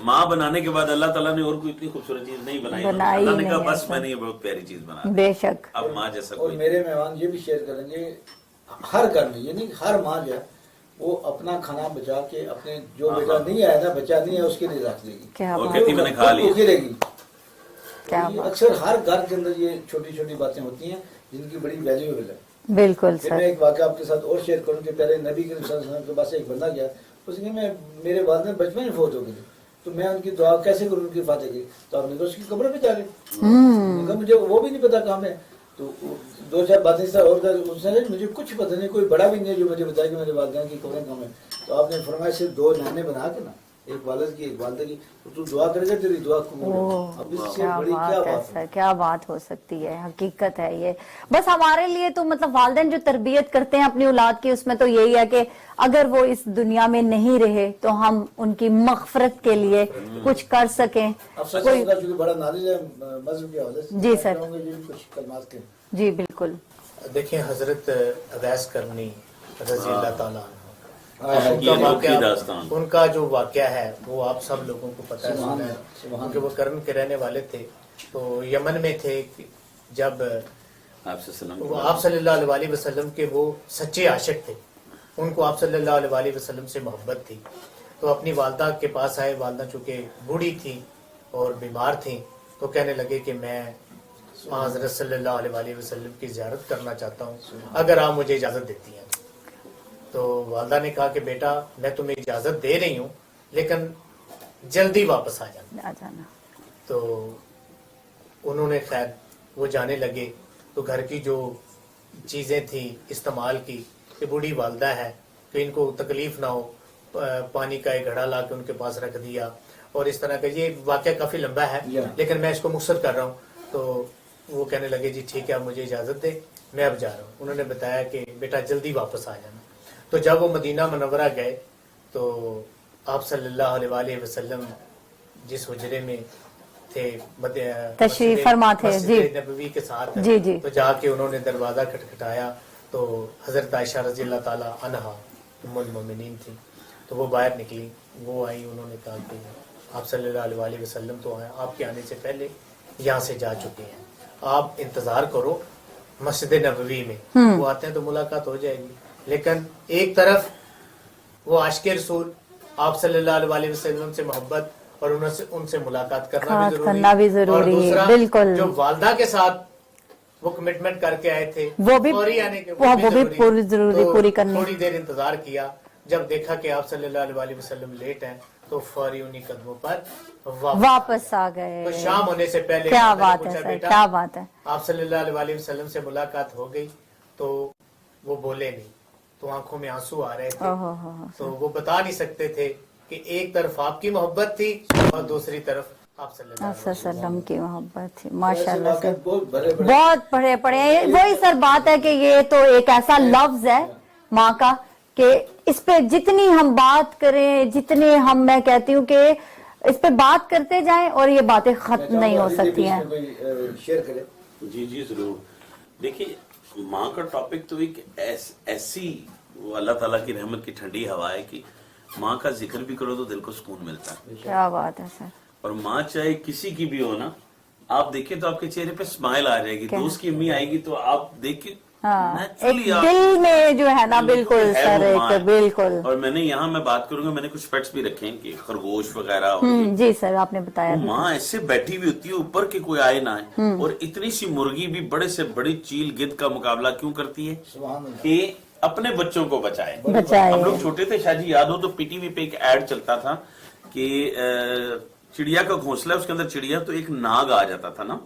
माँ बनाने के बाद अल्लाह ताला ने और कोई इतनी खूबसूरत चीज नहीं बनाई। बनाई अल्लाह ने कहा नहीं है बस सर। मैंने ये बहुत प्यारी चीज बना दी। बेशक अब माँ जैसा और कोई मेरे मेहमान ये भी शेयर करेंगे, हर घर में ये नहीं कि हर माँ जो है वो अपना खाना बचा के अपने जो बेटा नहीं आया ना, बच्चा नहीं है, उसके लिए रख देगी, क्या वो बात, कहती मैंने खा लिया। भूखी रहेगी। क्या ये बात, अक्सर हर घर के अंदर ये छोटी छोटी बातें होती हैं जिनकी बड़ी वैल्यूएबल है। बिल्कुल फिर मैं सर। एक वाक़या आपके साथ और शेयर करूँ कि पहले नबी के के पास एक बंदा गया, उसने मैं मेरे वालिद बचपन में फोत हो गई थी, तो मैं उनकी दुआ कैसे करूँ, उनकी फातह की, तो आपने कहा उसकी कब्र पे जा गए। मैंने कहा मुझे वो भी नहीं पता कहाँ है, तो दो चार बातें से और उसने कहा मुझे कुछ पता नहीं, कोई बड़ा भी नहीं है जो मुझे बताया कि मेरे वालिदैन की कब्रें कहाँ है। तो आपने फरमाया सिर्फ दो नाने बना के ना, एक वालिद की एक वालिदा की, तो तू दुआ करेगा तेरी दुआ कबूल होगी। अब इससे क्या बड़ी क्या बात है बात है। सर, क्या बात हो सकती है, हकीकत है ये। बस हमारे लिए तो मतलब वालिदैन जो तरबियत करते हैं अपनी औलाद की, उसमें तो यही है कि अगर वो इस दुनिया में नहीं रहे तो हम उनकी मगफरत के लिए कुछ कर सकें। अफसर कोई साहब का चूंकि बड़ा नॉलेज है मजहब के हवाले से, जी मैं सर। चाहूंगा ये भी कुछ कलमात के। जी बिल्कुल। देखिए हजरत अवैस करनी रजी अल्लाह ताला अन्हु, ये उनका अनोखी दास्तान। वाकया, उनका जो वाकया है वो आप सब लोगों को पता है, सुभान सुना है, अल्लाह, सुभान क्योंकि वो कर्न के रहने वाले थे, तो यमन में थे जब आपसे सलाम। वो आप सल्लल्लाहु अलैहि वसल्लम के वो सच्चे आशिक थे, उनको आप सल्लल्लाहु अलैहि वसल्लम से मोहब्बत थी, तो अपनी वालदा के पास आए। वालदा चूंकि बूढ़ी थी और बीमार थी, तो कहने लगे कि मैं हज़रत सल्लल्लाहु अलैहि वसल्लम की ज़ियारत करना चाहता हूँ, अगर आप मुझे इजाज़त देती हैं। तो वालदा ने कहा कि बेटा मैं तुम्हें इजाज़त दे रही हूँ, लेकिन जल्दी वापस आ जाना। आ जाना। तो उन्होंने खैर वो जाने लगे, तो घर की जो चीज़ें थी इस्तेमाल की, कि बूढ़ी वालदा है तो इनको तकलीफ ना हो, पानी का एक घड़ा ला के उनके पास रख दिया, और इस तरह का ये वाक़या काफ़ी लंबा है, लेकिन मैं इसको मुख्तसर कर रहा हूँ। तो वो कहने लगे जी ठीक है, आप मुझे इजाज़त दे, मैं अब जा रहा हूँ। उन्होंने बताया कि बेटा जल्दी वापस आ जाना। तो जब वो मदीना मुनव्वरा गए, तो आप सल्लल्लाहु अलैहि वसल्लम जिस हुजरे में تھے تشریف فرما تھے، جی مسجد نبوی کے ساتھ، جی جی تو جا کے انہوں نے دروازہ کھٹکھٹایا تو حضرت عائشہ رضی اللہ تعالی عنہا ام المومنین تھی، تو وہ باہر نکلی، وہ آئی، انہوں نے کہا کہ آپ صلی اللہ علیہ وسلم تو آئے، آپ کے آنے سے پہلے یہاں سے جا چکے ہیں، آپ انتظار کرو مسجد نبوی میں، وہ آتے ہیں تو ملاقات ہو جائے گی۔ لیکن ایک طرف وہ عاشق رسول آپ صلی اللہ علیہ وسلم سے محبت اور ان سے ملاقات کرنا بھی ضروری، اور دوسرا بالکل جو والدہ کے ساتھ وہ کمٹمنٹ کر کے آئے تھے وہ بھی فوری آنے کے پوری کرنی، تھوڑی دیر انتظار کیا، جب دیکھا کہ آپ صلی اللہ علیہ وسلم لیٹ ہیں تو فوری انہی قدموں پر واپس آ گئے، تو شام ہونے سے پہلے کیا بات ہے سر، کیا بات ہے، آپ صلی اللہ علیہ وسلم سے ملاقات ہو گئی تو وہ بولے نہیں، تو آنکھوں میں آنسو آ رہے تھے، تو وہ بتا نہیں سکتے تھے کہ ایک طرف آپ کی محبت تھی اور دوسری طرف آپ صلی اللہ علیہ وسلم کی محبت تھی، ماشاءاللہ سے بہت بہت پڑھے وہی سر بات ہے کہ یہ تو ایک ایسا لفظ ہے ماں کا کہ اس پہ جتنی ہم بات کریں، جتنے میں کہتی ہوں کہ اس پہ بات کرتے جائیں اور یہ باتیں ختم نہیں ہو سکتی ہیں۔ شیئر کریں۔ جی جی ضرور۔ دیکھیے ماں کا ٹاپک تو ایک ایسی وہ اللہ تعالیٰ کی رحمت کی ٹھنڈی ہوا ہے کہ ماں کا ذکر بھی کرو تو دل کو سکون ملتا ہے۔ کیا بات ہے سر۔ اور ماں چاہے کسی کی بھی ہو نا، آپ دیکھیں تو آپ کے چہرے پہ اسمائل آ جائے گی، دوست کی امی آئے گی تو آپ دیکھ کے ایک دل میں جو ہے نا، بالکل سر، ایک بالکل۔ اور میں نے یہاں میں بات کروں گا، میں نے کچھ پیٹس بھی رکھے ہیں کہ خرگوش وغیرہ، جی سر آپ نے بتایا، ماں ایسے بیٹھی ہوئی ہوتی ہے اوپر کہ کوئی آئے نہ آئے، اور اتنی سی مرغی بھی بڑے سے بڑی چیل گدھ کا مقابلہ کیوں کرتی ہے کہ اپنے بچوں کو بچائے۔ ہم لوگ چھوٹے تھے، شاید یاد ہو تو پی ٹی وی پہ ایک ایڈ چلتا تھا کہ چڑیا کا گھونسلہ ہے، اس کے اندر چڑیا، تو ایک ناگ آ جاتا تھا نا،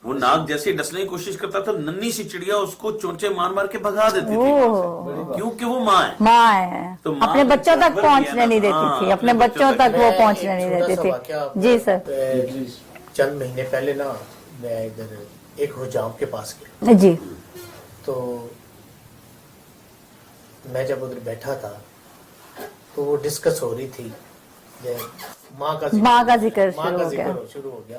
وہ ناگ جیسے ڈسنے کی کوشش کرتا تھا، ننھی سی چڑیا اس کو چونچے مار مار کے بھگا دیتی تھی، کیونکہ وہ ماں ہے، تو اپنے بچوں تک پہنچنے نہیں دیتی تھی، اپنے بچوں تک وہ پہنچنے نہیں دیتی تھی۔ جی سر۔ چند مہینے پہلے نا میں ادھر ایک حجام کے پاس گیا، جی، تو میں جب ادھر بیٹھا تھا تو وہ ڈسکس ہو رہی تھی، ماں کا ذکر شروع ہو گیا،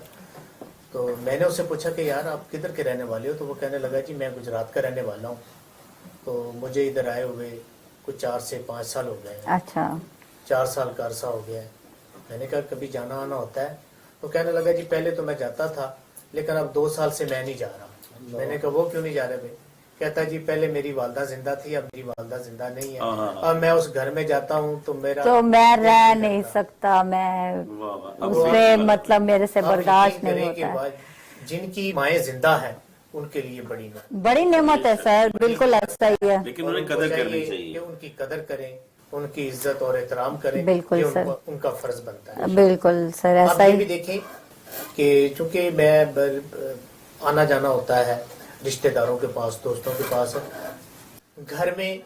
تو میں نے اس سے پوچھا کہ یار آپ کدھر کے رہنے والے ہو؟ تو وہ کہنے لگا جی میں گجرات کا رہنے والا ہوں، تو مجھے ادھر آئے ہوئے کچھ 4 سے 5 سال ہو گئے ہیں۔ اچھا، 4 سال کا عرصہ ہو گیا ہے۔ میں نے کہا کبھی جانا آنا ہوتا ہے؟ تو کہنے لگا جی پہلے تو میں جاتا تھا لیکن اب 2 سال سے میں نہیں جا رہا۔ میں نے کہا وہ کیوں نہیں جا رہے بھائی؟ کہتا جی پہلے میری والدہ زندہ تھی، اب میری والدہ زندہ نہیں ہے، اب میں اس گھر میں جاتا ہوں تو میں رہ نہیں سکتا، میں اس میں مطلب میرے سے برداشت نہیں ہوتا ہے۔ جن کی مائیں زندہ ہیں ان کے لیے بڑی نعمت ہے سر، بالکل ایسا ہی ہے، لیکن انہیں قدر کرنی چاہیے، ان کی قدر کریں، ان کی عزت اور احترام کریں، بالکل سر، ان کا فرض بنتا ہے۔ بالکل سر ایسا آپ یہ ہی بھی دیکھیں کہ چونکہ میں آنا جانا ہوتا ہے رشتہ داروں کے پاس، دوستوں کے پاس، گھر میں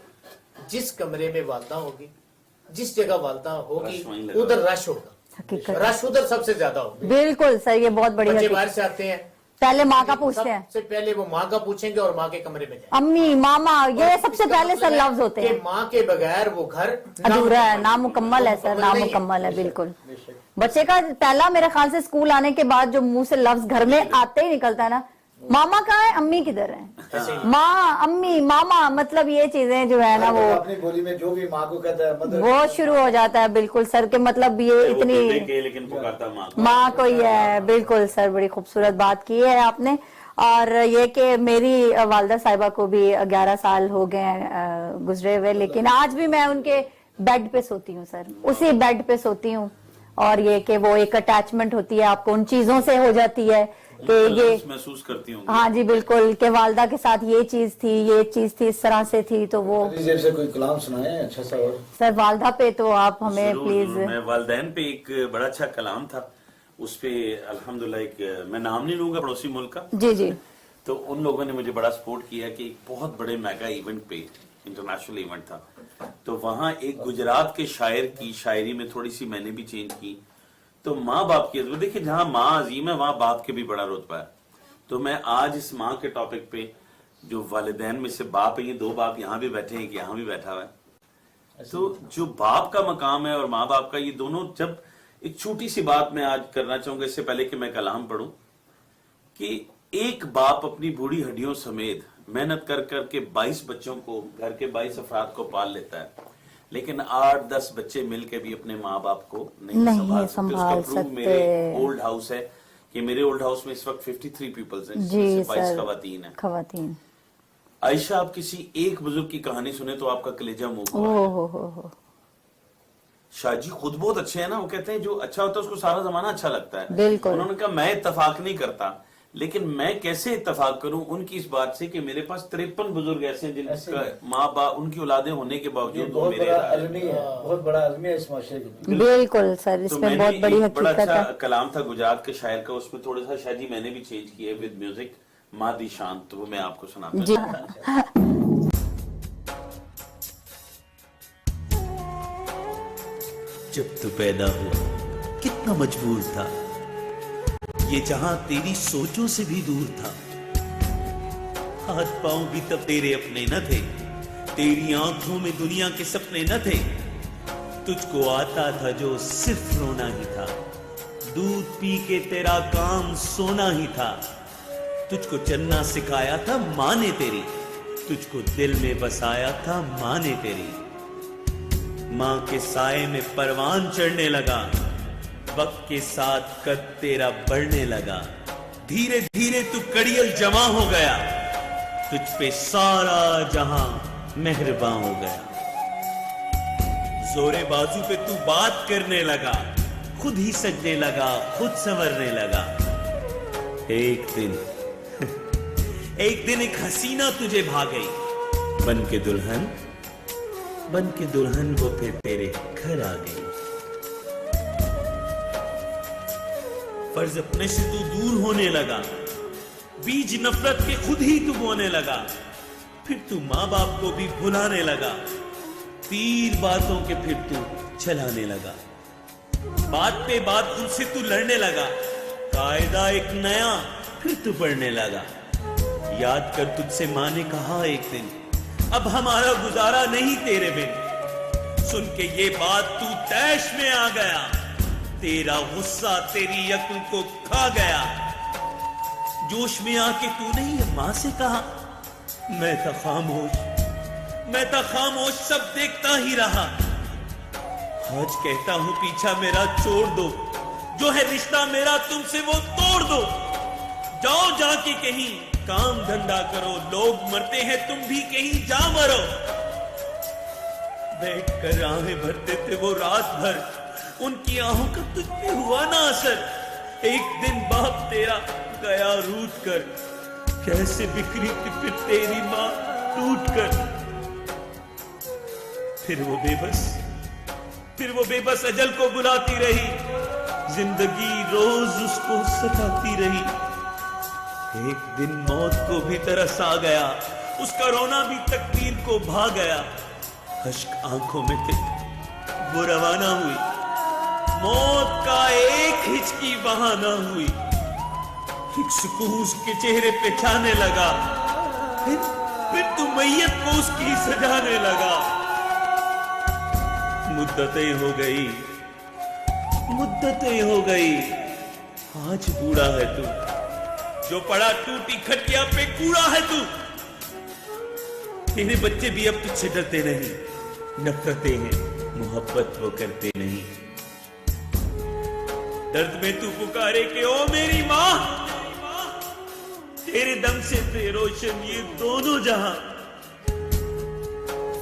جس کمرے میں والدہ ہوگی، جس جگہ والدہ ہوگی ادھر رش ہوگا، رش ادھر سب سے زیادہ ہوگا۔ بالکل سر، یہ بہت بڑی بچے باہر سے آتے ہیں، پہلے ماں کا پوچھتے ہیں، سب سے پہلے وہ ماں کا پوچھیں گے اور ماں کے کمرے میں جائیں، امی ماما، یہ سب سے پہلے سر لفظ ہوتے ہیں، ماں کے بغیر وہ گھر ادھورا ہے، نامکمل ہے سر، نامکمل ہے، بالکل۔ بچے کا پہلا میرے خیال سے اسکول آنے کے بعد جو منہ سے لفظ گھر میں آتے ہی نکلتا ہے نا، ماما کہاں ہے، امی کدھر ہے، ماں، امی، ماما، مطلب یہ چیزیں جو ہے نا وہ اپنی بولی میں جو بھی ماں کو کہتا ہے وہ شروع ہو جاتا ہے، بالکل سر، کہ مطلب یہ اتنی ماں کو ہی ہے، بالکل سر، بڑی خوبصورت بات کی ہے آپ نے۔ اور یہ کہ میری والدہ صاحبہ کو بھی 11 سال ہو گئے ہیں گزرے ہوئے، لیکن آج بھی میں ان کے بیڈ پہ سوتی ہوں سر، اسی بیڈ پہ سوتی ہوں، اور یہ کہ وہ ایک اٹیچمنٹ ہوتی ہے آپ کو ان چیزوں سے ہو جاتی ہے کہ یہ محسوس کرتی ہوں، ہاں جی بالکل، کہ والدہ کے ساتھ یہ چیز تھی، یہ چیز تھی، اس طرح سے تھی، تو وہ سے کوئی کلام سنائیں اچھا سا۔ اور سر والدہ پہ تو آپ ہمیں پلیز۔ میں والدین پہ ایک بڑا اچھا کلام تھا، اس پہ الحمدللہ ایک میں نام نہیں لوں گا پڑوسی ملک کا، جی جی، تو ان لوگوں نے مجھے بڑا سپورٹ کیا کہ ایک بہت بڑے میگا ایونٹ پہ، انٹرنیشنل ایونٹ تھا، تو وہاں ایک گجرات کے شاعر کی شاعری میں تھوڑی سی میں نے بھی چینج کی، تو ماں باپ کی عزت، دیکھیں جہاں ماں عظیم ہے وہاں باپ کے بھی بڑا رتبہ ہے، تو میں آج اس ماں کے ٹاپک پہ جو والدین میں سے باپ ہیں، یہ 2 باپ یہاں بھی بیٹھے ہیں، یہاں بھی بیٹھا ہوا ہے، تو جو باپ کا مقام ہے اور ماں باپ کا، یہ دونوں جب ایک چھوٹی سی بات میں آج کرنا چاہوں گا اس سے پہلے کہ میں کلام پڑھوں، کہ ایک باپ اپنی بوڑھی ہڈیوں سمیت محنت کر کر کے 22 بچوں کو، گھر کے 22 افراد کو پال لیتا ہے، لیکن 8-10 بچے مل کے بھی اپنے ماں باپ کو نہیں سنبھال سکتے۔ میرے اولڈ ہاؤس ہے کہ میرے اولڈ ہاؤس میں اس وقت 53 پیپلز ہیں، جس میں 22 خواتین ہیں۔ خواتین عائشہ، آپ کسی ایک بزرگ کی کہانی سنیں تو آپ کا کلیجہ منہ شاہ جی خود بہت اچھے ہیں نا، وہ کہتے ہیں جو اچھا ہوتا ہے اس کو سارا زمانہ اچھا لگتا ہے۔ بالکل۔ انہوں نے کہا میں اتفاق نہیں کرتا، لیکن میں کیسے اتفاق کروں ان کی اس بات سے کہ میرے پاس 53 بزرگ ایسے ہیں جن کا ماں باپ ان کی اولادیں ہونے کے باوجود وہ میرے بہت بڑا عالمی ہے اس معاشرے کے۔ بالکل سر، اس میں بہت بڑی حقیقت ہے۔ بڑا اچھا کلام تھا گجرات کے شاعر کا، اس میں تھوڑا سا شاہ جی میں نے بھی چینج کیا ہے ود میوزک، مادی شان، تو وہ میں آپ کو سناتا جی۔ جب تو پیدا ہوا کتنا مجبور تھا، یہ جہاں تیری سوچوں سے بھی دور تھا، ہاتھ پاؤں بھی تب تیرے اپنے نہ تھے، تیری آنکھوں میں دنیا کے سپنے نہ تھے، تجھ کو آتا تھا جو صرف رونا ہی تھا، دودھ پی کے تیرا کام سونا ہی تھا، تجھ کو چلنا سکھایا تھا ماں نے تیری، تجھ کو دل میں بسایا تھا ماں نے تیری، ماں کے سائے میں پروان چڑھنے لگا، وقت کے ساتھ قد تیرا بڑھنے لگا، دھیرے دھیرے تو کڑیل جمع ہو گیا، تجھ پہ سارا جہاں مہرباں ہو گیا، زورے بازو پہ تو بات کرنے لگا، خود ہی سجنے لگا، خود سنورنے لگا، ایک دن ایک حسینہ تجھے بھا گئی، بن کے دلہن وہ پھر تیرے گھر آ گئی، فرض اپنے سے تو دور ہونے لگا، بیج نفرت کے خود ہی تو بونے لگا، پھر تو ماں باپ کو بھی بھلانے لگا، تیر باتوں کے پھر تو چلانے لگا، بات پہ بات ان سے تو لڑنے لگا، قاعدہ ایک نیا پھر تو پڑھنے لگا، یاد کر تجھ سے ماں نے کہا ایک دن، اب ہمارا گزارا نہیں تیرے بن، سن کے یہ بات تو تیش میں آ گیا، تیرا غصہ تیری عقل کو کھا گیا، جوش میں آ کے تو نہیں ماں سے کہا، میں تھا خاموش سب دیکھتا ہی رہا، آج کہتا ہوں پیچھا میرا چھوڑ دو، جو ہے رشتہ میرا تم سے وہ توڑ دو، جاؤ جا کے کہیں کام دھندا کرو، لوگ مرتے ہیں تم بھی کہیں جا مرو، بیٹھ کر آہیں بھرتے تھے وہ رات بھر، ان کی آہوں کا تجھ پہ ہوا نہ اثر، ایک دن باپ تیرا گیا روٹ کر، کیسے بکھری تھی پھر تیری ماں ٹوٹ کر، پھر وہ بے بس اجل کو بلاتی رہی، زندگی روز اس کو ستاتی رہی، ایک دن موت کو بھی ترس آ گیا، اس کا رونا بھی تقدیر کو بھا گیا، اشک آنکھوں میں تھے وہ روانہ ہوئی، موت کا ایک ہچکی بہانہ ہوئی، ایک سکون اس کے چہرے پہ چھانے لگا، پھر تو میت کو اس کی سجانے لگا، مدتیں ہو گئی، آج بوڑھا ہے تو، جو پڑا ٹوٹی کھٹیا پہ کوڑا ہے تو، تیرے بچے بھی اب تجھ سے ڈرتے نہیں، نفرتیں ہیں محبت وہ کرتے نہیں، درد میں تو پکارے کہ او میری ماں، تیرے دم سے تھے روشن یہ دونوں جہاں،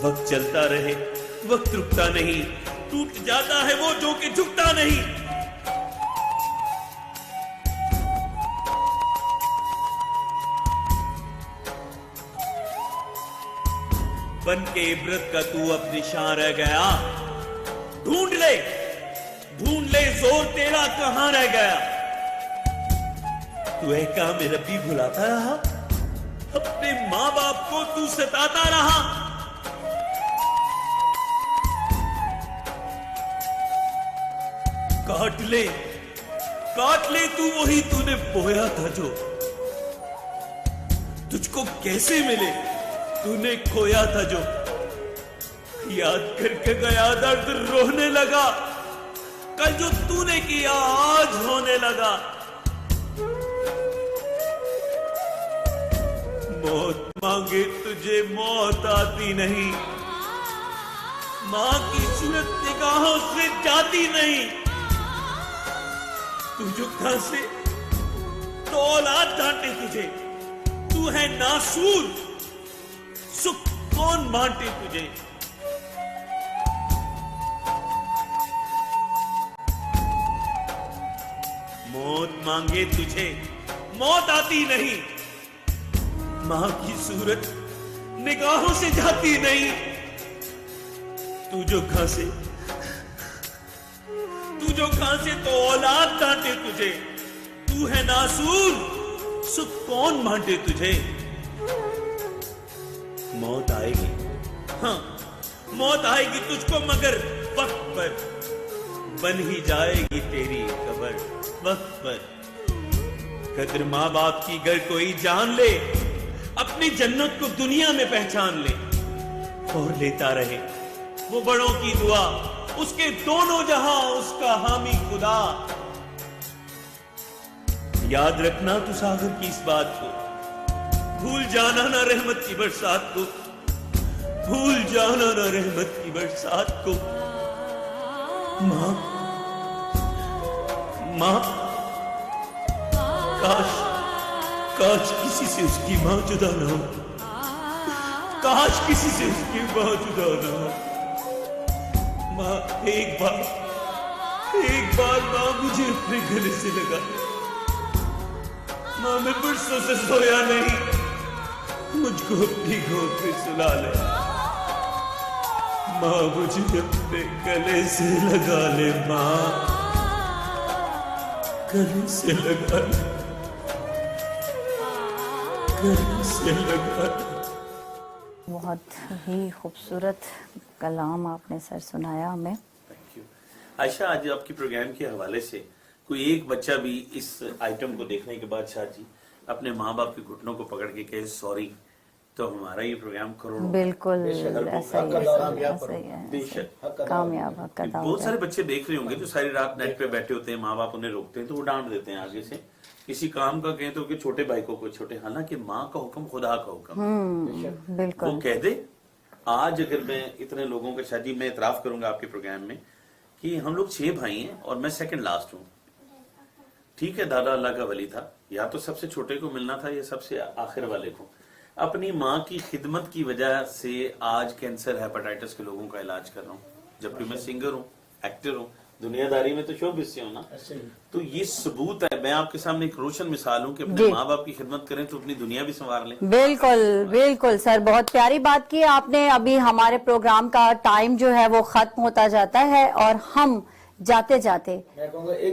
وقت چلتا رہے وقت رکتا نہیں، ٹوٹ جاتا ہے وہ جو کہ جھکتا نہیں، بن کے عبرت کا تو اپنی شان رہ گیا، ڈھونڈ لے زور تیرا کہاں رہ گیا، تو احکام ربی بھلاتا رہا، اپنے ماں باپ کو تو ستاتا رہا، کاٹ لے تو وہی تو نے بویا تھا جو، تجھ کو کیسے ملے تو نے کھویا تھا جو، یاد کر کے گیا درد رونے لگا، कल जो तूने किया आज होने लगा। मौत मांगे तुझे मौत आती नहीं, मां की सूरत निगाहों से जाती नहीं। तू जो से तो औलाद डांटे तुझे, तू है नासूर, सुख कौन बांटे तुझे। मौत मांगे तुझे मौत आती नहीं, मां की सूरत निगाहों से जाती नहीं। तू जो खांसे तो औलाद डांटे तुझे, तू है नासूर, सुख कौन बांटे तुझे। मौत आएगी, हाँ मौत आएगी तुझको, मगर वक्त पर बन ही जाएगी तेरी कब्र वक्त पर। कद्र माँ बाप की गर कोई जान ले, अपनी जन्नत को दुनिया में पहचान ले, और लेता रहे वो बड़ों की दुआ, उसके दोनों जहां उसका हामी खुदा। याद रखना तू सागर की इस बात को, भूल जाना ना रहमत की बरसात को, भूल जाना ना रहमत की बरसात को। मां मां काश किसी से उसकी मां जुदा ना हो, काश किसी से उसकी मां जुदा ना हो। मां एक बार मां मुझे अपने गले से लगा। मां मैं परसों से सोया नहीं, मुझको अपनी गोद में सुला ले। मां मुझे अपने गले से लगा ले, मां गले से लगा ले, गले से लगा ले। बहुत ही खूबसूरत कलाम आपने सर सुनाया हमें। Thank you Ayesha. आज आपके प्रोग्राम के हवाले से कोई एक बच्चा भी इस आइटम को देखने के बाद शाह जी अपने माँ बाप के घुटनों को पकड़ के कहे सॉरी, तो हमारा ये प्रोग्राम करोड़ों बिल्कुल बेशक, ऐसा ही है, बेशक कामयाब हक अदा बहुत हो सारे बच्चे देख रहे होंगे जो सारी रात नेट पे बैठे होते हैं, माँ बाप उन्हें रोकते हैं तो वो डांट देते हैं आगे से, किसी काम का कहें तो कि छोटे भाई को कोई छोटे, हालांकि माँ का हुक्म खुदा का हुक्म। बिल्कुल वो कह दे। आज अगर मैं इतने लोगों के शादी में इतराफ करूंगा आपके प्रोग्राम में कि हम लोग 6 भाई हैं और मैं सेकंड लास्ट हूँ। ठीक है, दादा अल्लाह का वली था, या तो सबसे छोटे को मिलना था या सबसे आखिर वाले को। अपनी माँ की खिदमत की वजह से आज कैंसर हेपेटाइटिस के लोगों का इलाज कर रहा हूँ, जबकि मैं सिंगर हूँ, एक्टर हूँ, दुनियादारी में तो शोबिस से हूँ ना। तो ये सबूत है, मैं आपके सामने एक रोशन मिसाल हूँ कि अपने माँ बाप की खिदमत करें तो अपनी दुनिया भी संवार लें। बिल्कुल बिल्कुल सर, बहुत प्यारी बात की आपने। अभी हमारे प्रोग्राम का टाइम जो है वो खत्म होता जाता है और हम जाते जाते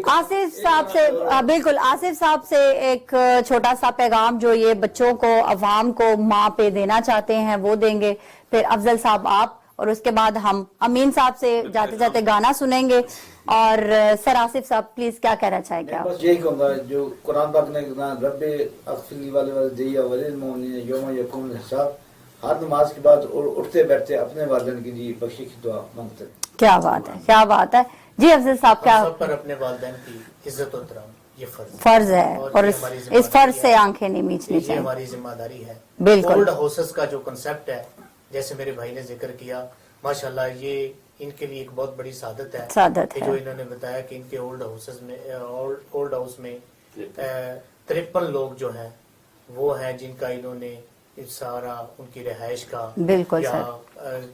आसिफ साहब से बिल्कुल आसिफ साहब से एक छोटा सा पैगाम जो ये बच्चों को, अवाम को माँ पे देना चाहते हैं वो देंगे, फिर अफजल साहब आप, और उसके बाद हम अमीन साहब से जाते जाते गाना सुनेंगे। और सर आसिफ साहब प्लीज क्या कहना चाहेंगे आप? बस यही कहूंगा जो कुरान पाक ने रब्बे अग़फ़िर वाले दिया वलिल मोमिनीन यौम यक़ूमुल हिसाब, हर नमाज के बाद और उठते बैठते अपने वालिदैन के लिए बख्शिश की दुआ मांगते। क्या बात है, क्या बात है जी अफजल साहब। क्या सब पर अपने वालिदैन की इज्जत और एहतराम ये फर्ज है और इस फर्ज से आंखें नहीं मीचनी चाहिए, हमारी जिम्मेदारी है। बिल्कुल। ओल्ड हाउसेस का जो कंसेप्ट है, जैसे मेरे भाई ने जिक्र किया, माशाल्लाह ये इनके लिए एक बहुत बड़ी सादत है कि जो इन्होंने बताया कि इनके ओल्ड हाउस में 53 लोग जो हैं वो हैं जिनका इन्होंने सारा उनकी रिहाइश का बिल्कुल या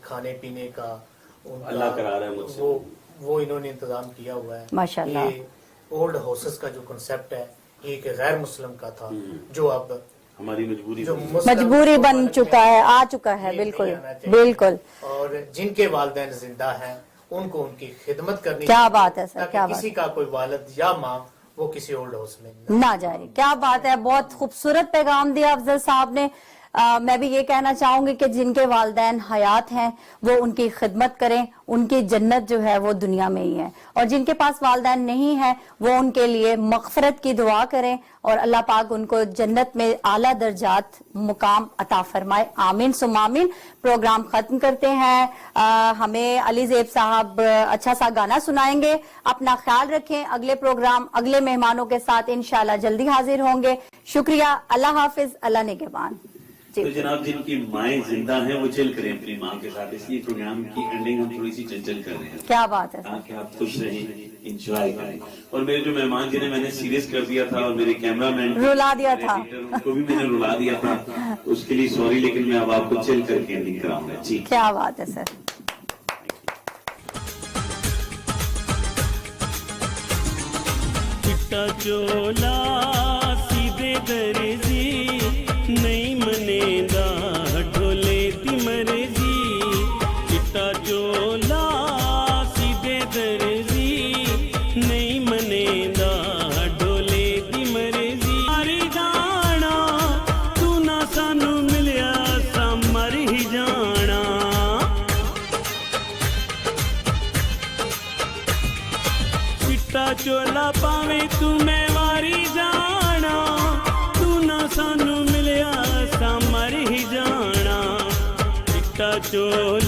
खाने पीने का अल्लाह करा रहा है मुझसे, वो इन्होंने इंतजाम किया हुआ है माशाल्लाह। ये ओल्ड हाउसेस का जो कंसेप्ट है ये एक गैर मुस्लिम का था जो अब हमारी मजबूरी जो मजबूरी बन चुका है, आ चुका है। बिल्कुल बिल्कुल। और जिनके वालिदैन जिंदा हैं उनको उनकी खिदमत करनी क्या चाहिए, बात है सर, ताकि क्या बात किसी का कोई वालिद या माँ वो किसी ओल्ड हाउस में ना जाए। क्या बात है, बहुत खूबसूरत पैगाम दिया अफजल साहब ने। मैं भी ये कहना चाहूंगी कि जिनके वालिदैन हयात हैं वो उनकी खिदमत करें, उनकी जन्नत जो है वो दुनिया में ही है, और जिनके पास वालिदैन नहीं है वो उनके लिए मगफरत की दुआ करें और अल्लाह पाक उनको जन्नत में आला दर्जात मुकाम अता फरमाए। आमीन सुम आमीन। प्रोग्राम खत्म करते हैं। हमें अली ज़ेब साहब अच्छा सा गाना सुनाएंगे। अपना ख्याल रखें। अगले प्रोग्राम अगले मेहमानों के साथ इंशाल्लाह जल्दी हाजिर होंगे। शुक्रिया। अल्लाह हाफिज। अल्लाह निगहबान। तो जनाब जिनकी माएँ जिंदा हैं वो चिल करें अपनी माँ के साथ, इसलिए प्रोग्राम की एंडिंग हम थोड़ी सी चंचल कर रहे हैं क्या बात है। ताकि आप खुश रहें, इंजॉय करें। और मेरे जो मेहमान जिन्हें मैंने सीरियस कर दिया था और मेरे कैमरामैन रुला दिया था, उनको भी मैंने रुला दिया था, उसके लिए सॉरी, लेकिन मैं अब आपको चिल करके एंडिंग कराऊंगा। जी क्या बात है सर। चिट्टा चोला सीधे दर्जी नहीं मनेदा ढोले दी मर्जी, चिट्टा चोला सीधे दर्जी नहीं मनेदा ढोले दी मर्जी। मारी जाना तू ना सानू मिलिया सा मर ही जाना, चिट्टा चोला पावे तू मैं वारी जाना, तू ना सानू मिलिया सा मर ही जाना। चिट्टा चोला